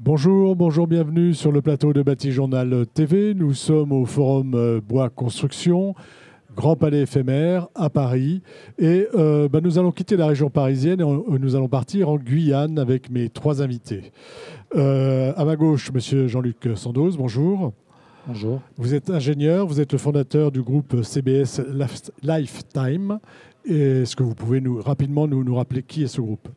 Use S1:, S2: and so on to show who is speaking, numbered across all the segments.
S1: Bonjour, bonjour, bienvenue sur le plateau de Bâti Journal TV. Nous sommes au Forum Bois Construction, Grand Palais éphémère à Paris. Et nous allons quitter la région parisienne et nous allons partir en Guyane avec mes trois invités. À ma gauche, monsieur Jean-Luc Sandoz, bonjour.
S2: Bonjour.
S1: Vous êtes ingénieur, vous êtes le fondateur du groupe CBS Lifetime. Est-ce que vous pouvez rapidement nous rappeler qui est ce groupe ?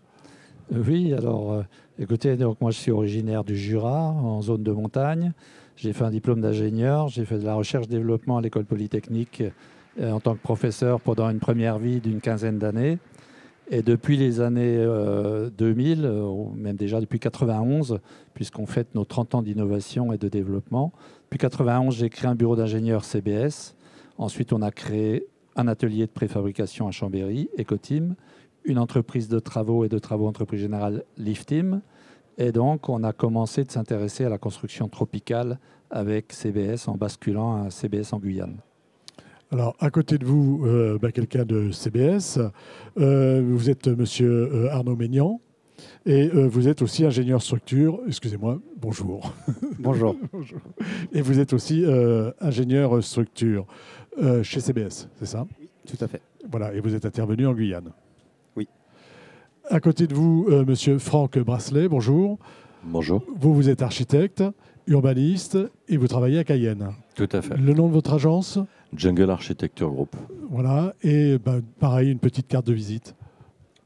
S2: Oui, alors écoutez, donc moi je suis originaire du Jura, en zone de montagne. J'ai fait un diplôme d'ingénieur, j'ai fait de la recherche-développement à l'école polytechnique en tant que professeur pendant une première vie d'une quinzaine d'années. Et depuis les années 2000, ou même déjà depuis 91, puisqu'on fête nos 30 ans d'innovation et de développement, depuis 91, j'ai créé un bureau d'ingénieurs CBS. Ensuite, on a créé un atelier de préfabrication à Chambéry, Ecoteam, une entreprise de travaux et de travaux entreprise générale, Lifteam. Et donc, on a commencé de s'intéresser à la construction tropicale avec CBS en basculant à CBS en Guyane.
S1: Alors, à côté de vous, quelqu'un de CBS. Vous êtes monsieur Arnaud Maignan et vous êtes aussi ingénieur structure. Excusez-moi, bonjour.
S3: Bonjour.
S1: Bonjour. Et vous êtes aussi ingénieur structure chez CBS, c'est ça ?
S3: Oui, tout à fait.
S1: Voilà, et vous êtes intervenu en Guyane.
S3: Oui.
S1: À côté de vous, monsieur Franck Bracelet, bonjour.
S4: Bonjour.
S1: Vous êtes architecte, urbaniste et vous travaillez à Cayenne.
S4: Tout à fait.
S1: Le nom de votre agence ?
S4: Jungle Architecture Group.
S1: Voilà, et pareil, une petite carte de visite.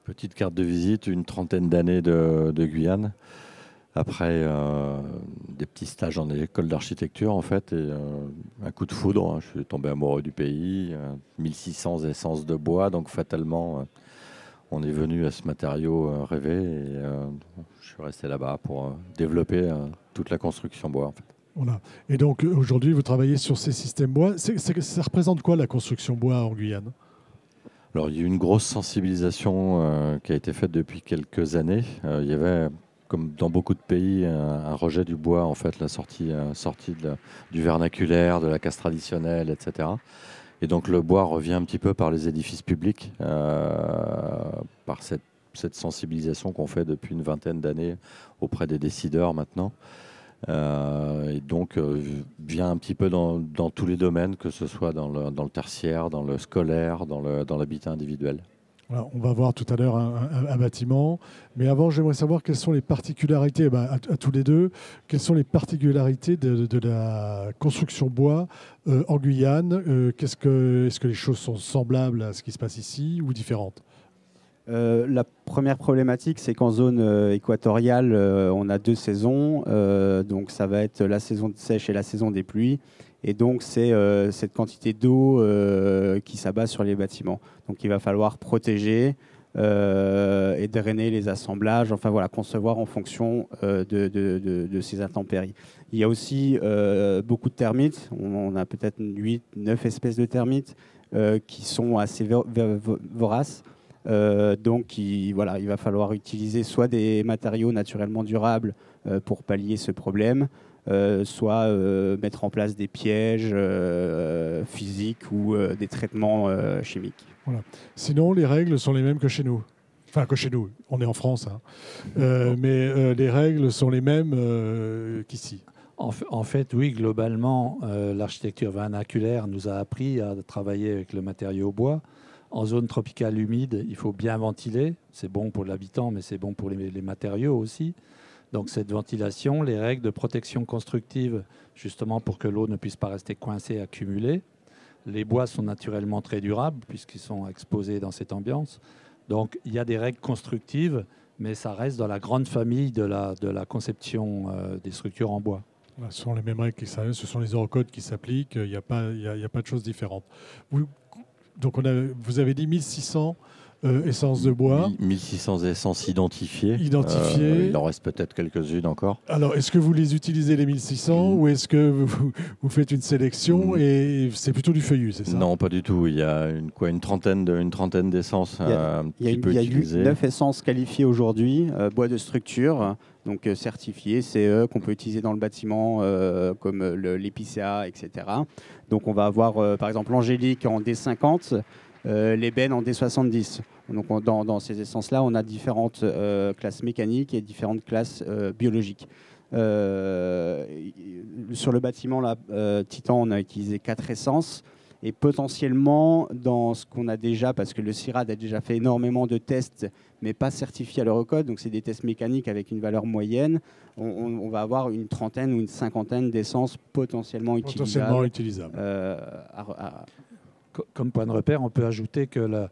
S4: Petite carte de visite, une trentaine d'années de Guyane. Après des petits stages en école d'architecture en fait, et un coup de foudre. Je suis tombé amoureux du pays. 1600 essences de bois, donc fatalement, on est venu à ce matériau rêvé. Et je suis resté là-bas pour développer toute la construction bois en fait.
S1: Voilà. Et donc aujourd'hui, vous travaillez sur ces systèmes bois. Ça représente quoi la construction bois en Guyane ?
S4: Alors, il y a eu une grosse sensibilisation qui a été faite depuis quelques années. Il y avait, comme dans beaucoup de pays, un rejet du bois, en fait, la sortie du vernaculaire, de la casse traditionnelle, etc. Et donc, le bois revient un petit peu par les édifices publics, par cette sensibilisation qu'on fait depuis une vingtaine d'années auprès des décideurs maintenant. Et donc vient un petit peu dans tous les domaines, que ce soit dans le tertiaire, dans le scolaire, dans l'habitat individuel.
S1: Alors, on va voir tout à l'heure un bâtiment, mais avant j'aimerais savoir quelles sont les particularités, à tous les deux, quelles sont les particularités de la construction bois en Guyane. Est-ce que les choses sont semblables à ce qui se passe ici ou différentes ?
S3: La première problématique, c'est qu'en zone équatoriale, on a deux saisons. Donc, ça va être la saison de sèche et la saison des pluies. Et donc, c'est cette quantité d'eau qui s'abat sur les bâtiments. Donc, il va falloir protéger et drainer les assemblages. Enfin, voilà, concevoir en fonction de ces intempéries. Il y a aussi beaucoup de termites. On a peut-être 8, 9 espèces de termites qui sont assez voraces. Donc, il va falloir utiliser soit des matériaux naturellement durables pour pallier ce problème, soit mettre en place des pièges physiques ou des traitements chimiques.
S1: Voilà. Sinon, les règles sont les mêmes que chez nous. Enfin, que chez nous, on est en France, hein. Mais les règles sont les mêmes qu'ici.
S2: En fait, oui, globalement, l'architecture vernaculaire nous a appris à travailler avec le matériau bois. En zone tropicale humide, il faut bien ventiler. C'est bon pour l'habitant, mais c'est bon pour les matériaux aussi. Donc cette ventilation, les règles de protection constructive, justement pour que l'eau ne puisse pas rester coincée, accumulée. Les bois sont naturellement très durables puisqu'ils sont exposés dans cette ambiance. Donc il y a des règles constructives, mais ça reste dans la grande famille de la conception des structures en bois.
S1: Voilà, ce sont les mêmes règles, ce sont les eurocodes qui s'appliquent. Il n'y a pas de choses différentes. Donc vous avez dit 1600 essences de bois.
S4: 1600 essences identifiées.
S1: Il
S4: en reste peut-être quelques-unes encore.
S1: Alors, est-ce que vous les utilisez les 1600 ou est-ce que vous faites une sélection et c'est plutôt du feuillu, c'est ça ?
S4: Non, pas du tout. Il y a une trentaine d'essences
S3: Il y a 9 essences qualifiées aujourd'hui, bois de structure, donc certifiées, CE, qu'on peut utiliser dans le bâtiment comme l'épicéa, etc. Donc on va avoir par exemple l'angélique en D50, l'ébène en D70. Donc dans ces essences-là, on a différentes classes mécaniques et différentes classes biologiques. Sur le bâtiment là, Titan, on a utilisé 4 essences. Et potentiellement, dans ce qu'on a déjà, parce que le CIRAD a déjà fait énormément de tests, mais pas certifiés à l'Eurocode, donc c'est des tests mécaniques avec une valeur moyenne, on va avoir une trentaine ou une cinquantaine d'essences potentiellement utilisables.
S2: Comme point de repère, on peut ajouter que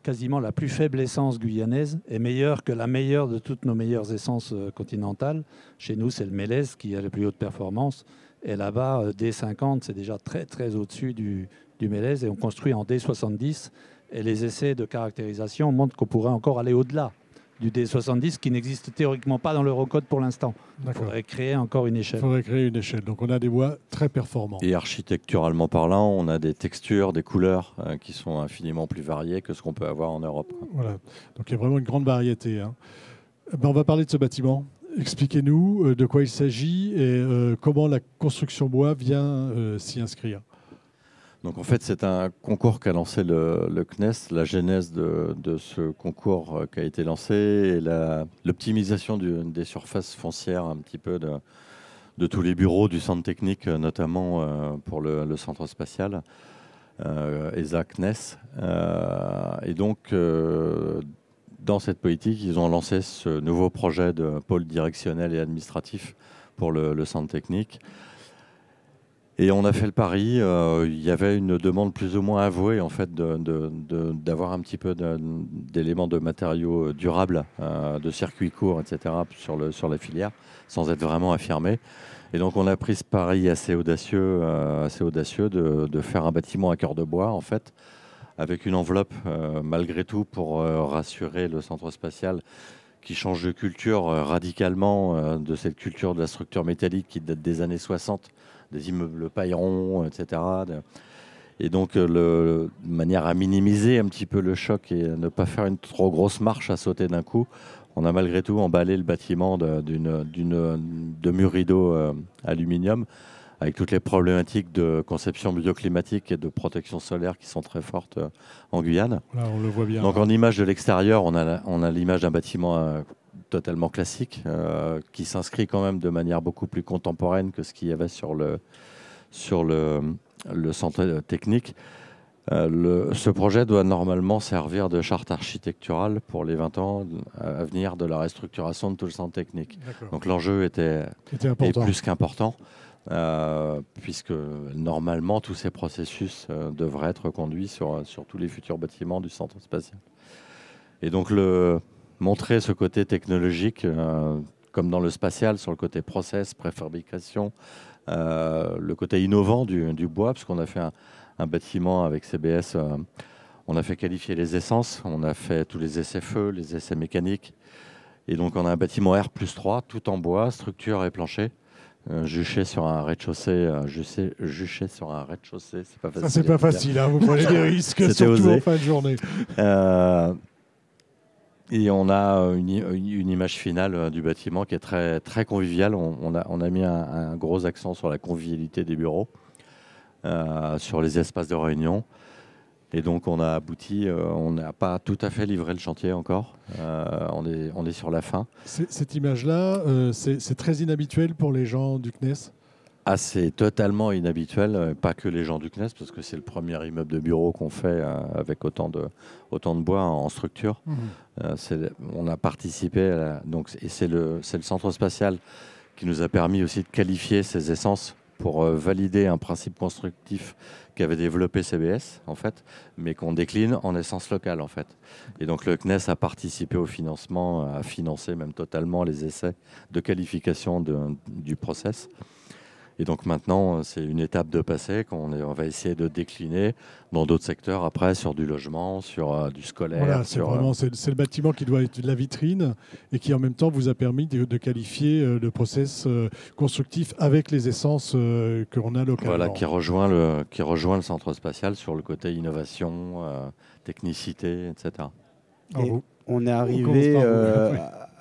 S2: quasiment la plus faible essence guyanaise est meilleure que la meilleure de toutes nos meilleures essences continentales. Chez nous, c'est le Mélèze qui a la plus haute performance. Et là-bas, D50, c'est déjà très, très au-dessus du Mélèze. Et on construit en D70. Et les essais de caractérisation montrent qu'on pourrait encore aller au-delà du D70, qui n'existe théoriquement pas dans l'Eurocode pour l'instant. Il faudrait créer encore une échelle.
S1: Il faudrait créer une échelle. Donc on a des bois très performants.
S4: Et architecturalement parlant, on a des textures, des couleurs qui sont infiniment plus variées que ce qu'on peut avoir en Europe.
S1: Voilà. Donc il y a vraiment une grande variété. On va parler de ce bâtiment. Expliquez-nous de quoi il s'agit et comment la construction bois vient s'y inscrire.
S4: Donc en fait, c'est un concours qu'a lancé le CNES. La genèse de ce concours qui a été lancé et l'optimisation des surfaces foncières un petit peu de tous les bureaux du centre technique, notamment pour le centre spatial, ESA-CNES. Et donc, dans cette politique, ils ont lancé ce nouveau projet de pôle directionnel et administratif pour le centre technique. Et on a fait le pari. Il y avait une demande plus ou moins avouée en fait, d'avoir un petit peu d'éléments de matériaux durables, de circuits courts, etc. sur la filière, sans être vraiment affirmé. Et donc on a pris ce pari assez audacieux de faire un bâtiment à cœur de bois, en fait, avec une enveloppe, malgré tout, pour rassurer le centre spatial qui change de culture radicalement, de cette culture de la structure métallique qui date des années 60, des immeubles paillerons, etc. Et donc, de manière à minimiser un petit peu le choc et à ne pas faire une trop grosse marche à sauter d'un coup, on a malgré tout emballé le bâtiment de murs rideaux aluminium, avec toutes les problématiques de conception bioclimatique et de protection solaire qui sont très fortes en Guyane.
S1: Là, on le voit bien.
S4: Donc en image de l'extérieur, on a l'image d'un bâtiment totalement classique, qui s'inscrit quand même de manière beaucoup plus contemporaine que ce qu'il y avait sur le centre technique. Ce projet doit normalement servir de charte architecturale pour les 20 ans à venir de la restructuration de tout le centre technique. Donc l'enjeu est plus qu'important. Puisque normalement tous ces processus devraient être conduits sur tous les futurs bâtiments du centre spatial. Et donc montrer ce côté technologique, comme dans le spatial, sur le côté process, préfabrication, le côté innovant du bois, parce qu'on a fait un bâtiment avec CBS, on a fait qualifier les essences, on a fait tous les essais feu, les essais mécaniques, et donc on a un bâtiment R+3, tout en bois, structure et plancher. Juché sur un rez-de-chaussée, c'est pas facile.
S1: Ça, c'est pas facile, vous prenez des risques, surtout
S4: osé.
S1: en fin de journée.
S4: Et on a une image finale du bâtiment qui est très, très conviviale. On a mis un gros accent sur la convivialité des bureaux, sur les espaces de réunion. Et donc on a abouti, on n'a pas tout à fait livré le chantier encore, on est sur la fin.
S1: Cette image-là, c'est très inhabituel pour les gens du CNES ?
S4: Ah, c'est totalement inhabituel, pas que les gens du CNES, parce que c'est le premier immeuble de bureau qu'on fait avec autant de bois en structure. On a participé, et c'est le centre spatial qui nous a permis aussi de qualifier ces essences pour valider un principe constructif qu'avait développé CBS, en fait, mais qu'on décline en essence locale, en fait. Et donc le CNES a participé au financement, a financé même totalement les essais de qualification du process. Et donc maintenant, c'est une étape de passé qu'on va essayer de décliner dans d'autres secteurs après, sur du logement, sur du scolaire.
S1: Voilà, c'est le bâtiment qui doit être de la vitrine et qui en même temps vous a permis de qualifier le process constructif avec les essences que l'on a localement.
S4: Voilà, qui rejoint le centre spatial sur le côté innovation, technicité, etc.
S3: Et on est arrivé,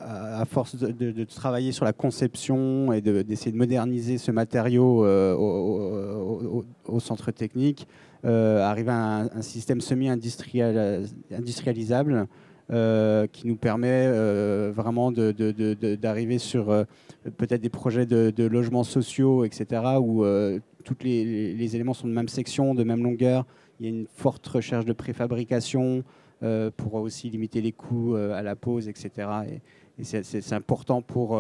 S3: à force de travailler sur la conception et d'essayer de moderniser ce matériau au centre technique, arriver à un système semi-industrialisable qui nous permet vraiment d'arriver sur peut-être des projets de logements sociaux, etc., où tous les éléments sont de même section, de même longueur. Il y a une forte recherche de préfabrication pour aussi limiter les coûts à la pose, etc. Et c'est important pour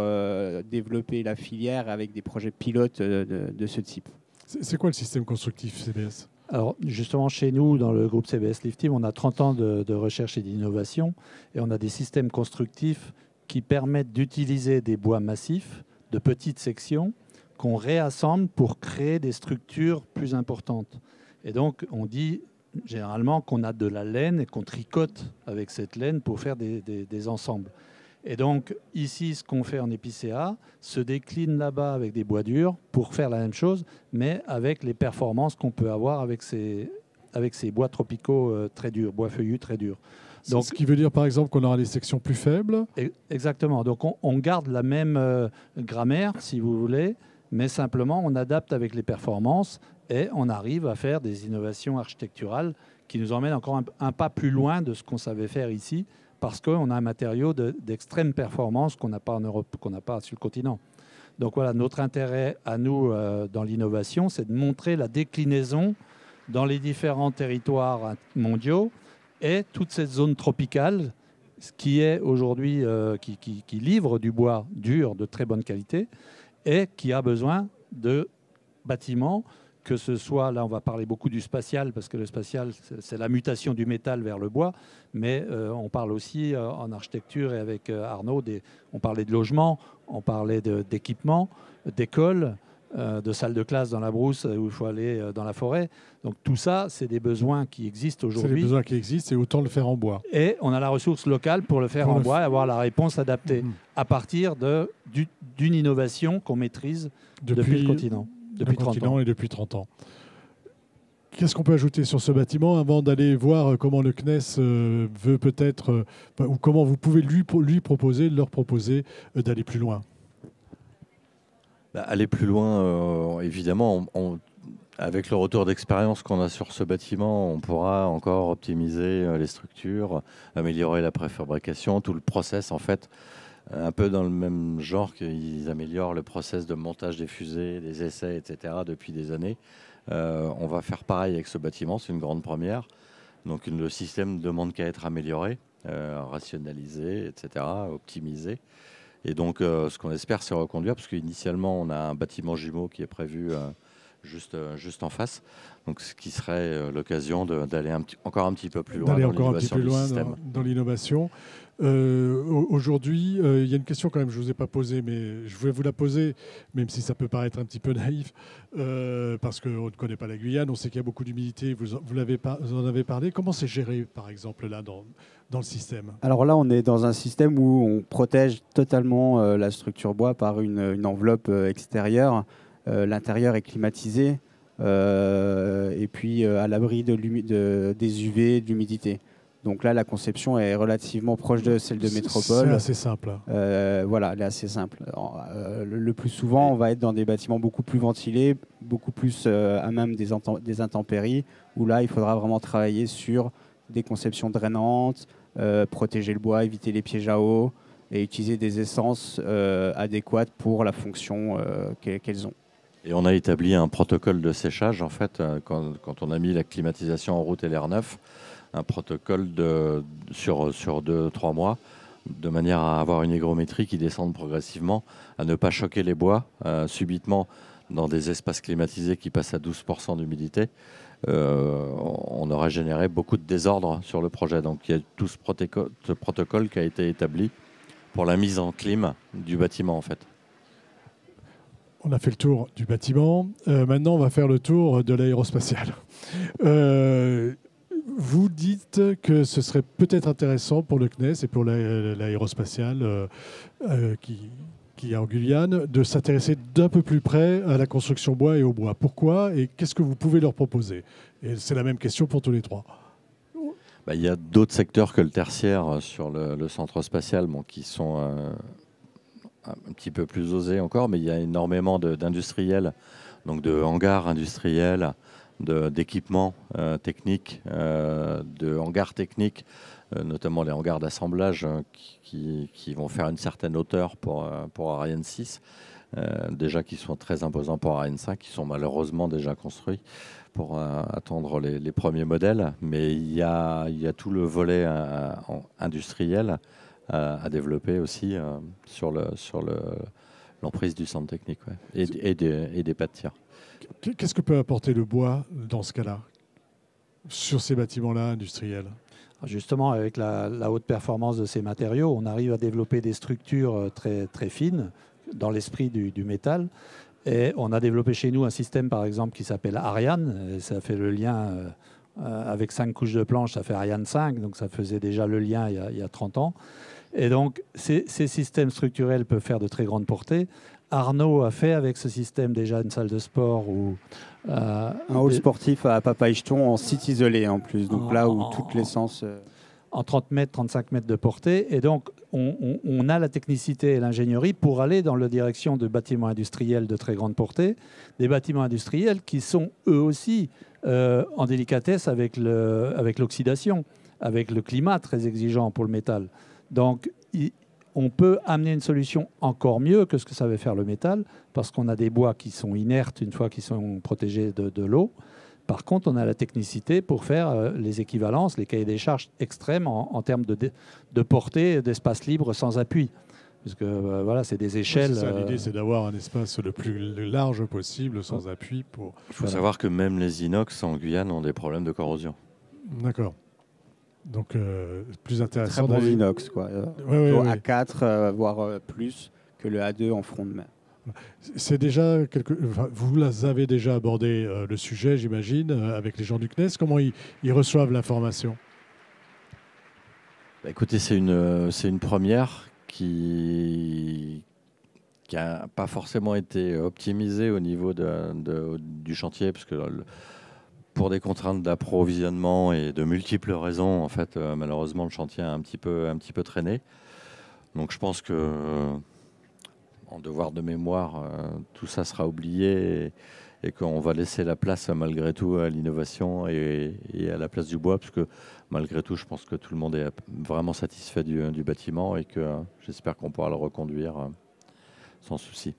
S3: développer la filière avec des projets pilotes de ce type.
S1: C'est quoi le système constructif CBS ?
S2: Alors justement, chez nous, dans le groupe CBS Lift Team, on a 30 ans de recherche et d'innovation et on a des systèmes constructifs qui permettent d'utiliser des bois massifs de petites sections qu'on réassemble pour créer des structures plus importantes. Et donc, on dit généralement qu'on a de la laine et qu'on tricote avec cette laine pour faire des ensembles. Et donc, ici, ce qu'on fait en épicéa se décline là-bas avec des bois durs pour faire la même chose, mais avec les performances qu'on peut avoir avec ces bois tropicaux très durs, bois feuillus très durs.
S1: Donc, ce qui veut dire, par exemple, qu'on aura des sections plus faibles.
S2: Exactement. Donc, on garde la même grammaire, si vous voulez, mais simplement, on adapte avec les performances et on arrive à faire des innovations architecturales qui nous emmènent encore un pas plus loin de ce qu'on savait faire ici, parce qu'on a un matériau d'extrême performance qu'on n'a pas en Europe, qu'on n'a pas sur le continent. Donc voilà, notre intérêt à nous dans l'innovation, c'est de montrer la déclinaison dans les différents territoires mondiaux et toute cette zone tropicale, ce qui est aujourd'hui, qui livre du bois dur de très bonne qualité et qui a besoin de bâtiments, que ce soit, là on va parler beaucoup du spatial, parce que le spatial c'est la mutation du métal vers le bois, mais on parle aussi en architecture et avec Arnaud, on parlait de logement, on parlait d'équipements, d'écoles, de salles de classe dans la brousse où il faut aller dans la forêt. Donc tout ça, c'est des besoins qui existent aujourd'hui.
S1: C'est des besoins qui existent et autant le faire en bois.
S2: Et on a la ressource locale pour le faire en bois et avoir la réponse adaptée à partir d'une innovation qu'on maîtrise depuis le continent. Depuis 30 ans.
S1: Et depuis 30 ans. Qu'est-ce qu'on peut ajouter sur ce bâtiment avant d'aller voir comment le CNES veut peut-être, ou comment vous pouvez leur proposer d'aller plus loin?
S4: Aller plus loin, évidemment, avec le retour d'expérience qu'on a sur ce bâtiment, on pourra encore optimiser les structures, améliorer la préfabrication, tout le process en fait. Un peu dans le même genre qu'ils améliorent le process de montage des fusées, des essais, etc. depuis des années. On va faire pareil avec ce bâtiment, c'est une grande première. Donc le système ne demande qu'à être amélioré, rationalisé, etc., optimisé. Et donc ce qu'on espère, c'est reconduire, parce qu'initialement, on a un bâtiment jumeau qui est prévu juste en face. Donc ce qui serait l'occasion d'aller encore un petit peu plus loin
S1: dans l'innovation. Aujourd'hui, il y a une question quand même, je ne vous ai pas posée, mais je voulais vous la poser, même si ça peut paraître un petit peu naïf, parce qu'on ne connaît pas la Guyane, on sait qu'il y a beaucoup d'humidité, vous en avez parlé. Comment c'est géré, par exemple, là, dans le système?
S3: Alors là, on est dans un système où on protège totalement la structure bois par une enveloppe extérieure. L'intérieur est climatisé et puis à l'abri des UV, de l'humidité. Donc là, la conception est relativement proche de celle de métropole.
S1: C'est assez simple.
S3: Voilà, elle est assez simple. Le plus souvent, on va être dans des bâtiments beaucoup plus ventilés, beaucoup plus à même des intempéries, où là, il faudra vraiment travailler sur des conceptions drainantes, protéger le bois, éviter les pièges à eau et utiliser des essences adéquates pour la fonction qu'elles ont.
S4: Et on a établi un protocole de séchage, en fait, quand on a mis la climatisation en route et l'air neuf, un protocole sur 2-3 mois, de manière à avoir une hygrométrie qui descende progressivement, à ne pas choquer les bois subitement dans des espaces climatisés qui passent à 12% d'humidité. On aurait généré beaucoup de désordre sur le projet. Donc il y a tout ce protocole qui a été établi pour la mise en clim du bâtiment, en fait.
S1: On a fait le tour du bâtiment. Maintenant, on va faire le tour de l'aérospatiale. Vous dites que ce serait peut-être intéressant pour le CNES et pour l'aérospatiale qui est en Guyane de s'intéresser d'un peu plus près à la construction bois et au bois. Pourquoi et qu'est-ce que vous pouvez leur proposer? Et c'est la même question pour tous les trois.
S4: Il y a d'autres secteurs que le tertiaire sur le centre spatial qui sont un petit peu plus osés encore, mais il y a énormément d'industriels, donc de hangars industriels, d'équipements techniques, de hangars techniques notamment les hangars d'assemblage qui vont faire une certaine hauteur pour Ariane 6, déjà qui sont très imposants pour Ariane 5, qui sont malheureusement déjà construits pour attendre les premiers modèles. Mais il y a tout le volet industriel à développer aussi sur l'emprise du centre technique, ouais. et des pas de tir.
S1: Qu'est-ce que peut apporter le bois dans ce cas-là, sur ces bâtiments-là industriels?
S2: Justement, avec la haute performance de ces matériaux, on arrive à développer des structures très, très fines dans l'esprit du métal. Et on a développé chez nous un système, par exemple, qui s'appelle Ariane. Et ça fait le lien avec 5 couches de planche, ça fait Ariane 5. Donc ça faisait déjà le lien il y a 30 ans. Et donc ces systèmes structurels peuvent faire de très grandes portées. Arnaud a fait avec ce système déjà une salle de sport ou
S3: un hall sportif à Papaicheton en site isolé en plus, donc là où toute l'essence
S2: en 30 mètres, 35 mètres de portée. Et donc on a la technicité et l'ingénierie pour aller dans la direction de bâtiments industriels de très grande portée, des bâtiments industriels qui sont eux aussi en délicatesse avec l'oxydation, avec le climat très exigeant pour le métal. Donc on peut amener une solution encore mieux que ce que savait faire le métal, parce qu'on a des bois qui sont inertes une fois qu'ils sont protégés de l'eau. Par contre, on a la technicité pour faire les équivalences, les cahiers des charges extrêmes en termes de portée, d'espace libre sans appui. Parce que voilà, c'est des échelles.
S1: L'idée, c'est d'avoir un espace le plus large possible, sans appui.
S4: Il faut savoir que même les inox en Guyane ont des problèmes de corrosion.
S1: D'accord. Donc, plus intéressant.
S3: Très bon inox, quoi. A4, voire plus que le A2 en front de mer.
S1: C'est déjà vous avez déjà abordé le sujet, j'imagine, avec les gens du CNES. Comment ils reçoivent l'information?
S4: Écoutez, c'est une première qui n'a pas forcément été optimisée au niveau du chantier, parce que pour des contraintes d'approvisionnement et de multiples raisons, en fait, malheureusement, le chantier a un petit peu traîné. Donc je pense que, en devoir de mémoire, tout ça sera oublié et qu'on va laisser la place malgré tout à l'innovation et à la place du bois, parce que malgré tout, je pense que tout le monde est vraiment satisfait du bâtiment et que j'espère qu'on pourra le reconduire sans souci.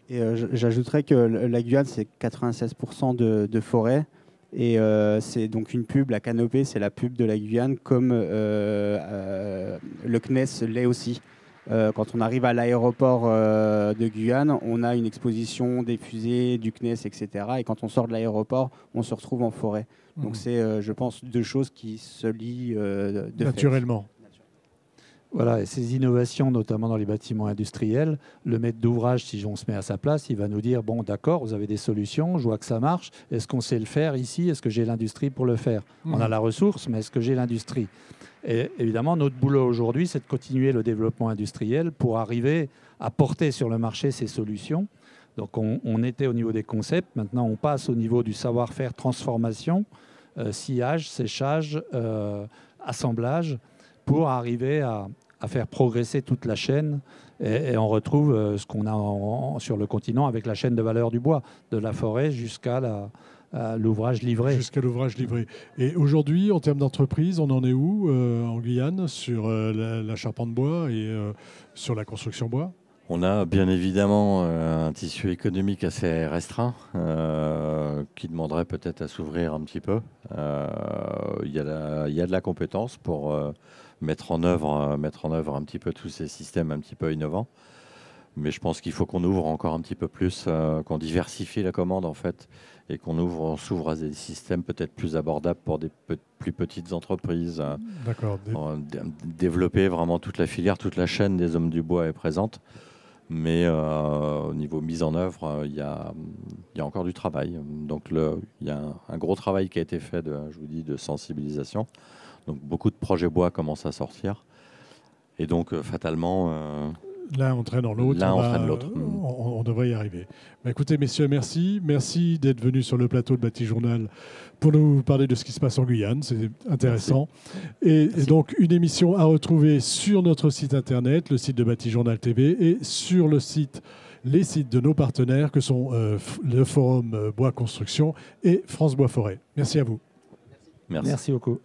S3: Et j'ajouterais que la Guyane, c'est 96% de forêt. Et c'est donc une pub, la canopée, c'est la pub de la Guyane, comme le CNES l'est aussi. Quand on arrive à l'aéroport de Guyane, on a une exposition des fusées, du CNES, etc. Et quand on sort de l'aéroport, on se retrouve en forêt. Donc c'est, je pense, deux choses qui se lient
S1: naturellement.
S2: Voilà, et ces innovations, notamment dans les bâtiments industriels, le maître d'ouvrage, si on se met à sa place, il va nous dire, bon, d'accord, vous avez des solutions, je vois que ça marche, est-ce qu'on sait le faire ici? Est-ce que j'ai l'industrie pour le faire? On a la ressource, mais est-ce que j'ai l'industrie? Et évidemment, notre boulot aujourd'hui, c'est de continuer le développement industriel pour arriver à porter sur le marché ces solutions. Donc on était au niveau des concepts, maintenant on passe au niveau du savoir-faire, transformation, sciage, séchage, assemblage, pour arriver à faire progresser toute la chaîne. Et on retrouve ce qu'on a sur le continent avec la chaîne de valeur du bois, de la forêt jusqu'à l'ouvrage livré.
S1: Jusqu'à l'ouvrage livré. Et aujourd'hui, en termes d'entreprise, on en est où en Guyane sur la charpente bois et sur la construction bois?
S4: On a bien évidemment un tissu économique assez restreint qui demanderait peut-être à s'ouvrir un petit peu. Il y a de la compétence pour mettre en œuvre un petit peu tous ces systèmes un petit peu innovants. Mais je pense qu'il faut qu'on ouvre encore un petit peu plus, qu'on diversifie la commande en fait, et qu'on s'ouvre à des systèmes peut-être plus abordables pour des plus petites entreprises.
S1: D'accord.
S4: Développer vraiment toute la filière, toute la chaîne des hommes du bois est présente. Mais au niveau mise en œuvre, il y a encore du travail. Donc il y a un gros travail qui a été fait, je vous dis, de sensibilisation. Donc beaucoup de projets bois commencent à sortir. Et donc fatalement...
S1: l'un entraîne dans l'autre. On devrait y arriver. Bah, écoutez, messieurs, merci. Merci d'être venus sur le plateau de Bâti-Journal pour nous parler de ce qui se passe en Guyane. C'est intéressant. Et donc, une émission à retrouver sur notre site internet, le site de Bâti-Journal TV, et sur les sites de nos partenaires que sont le Forum Bois Construction et France Bois Forêt. Merci à vous.
S2: Merci beaucoup.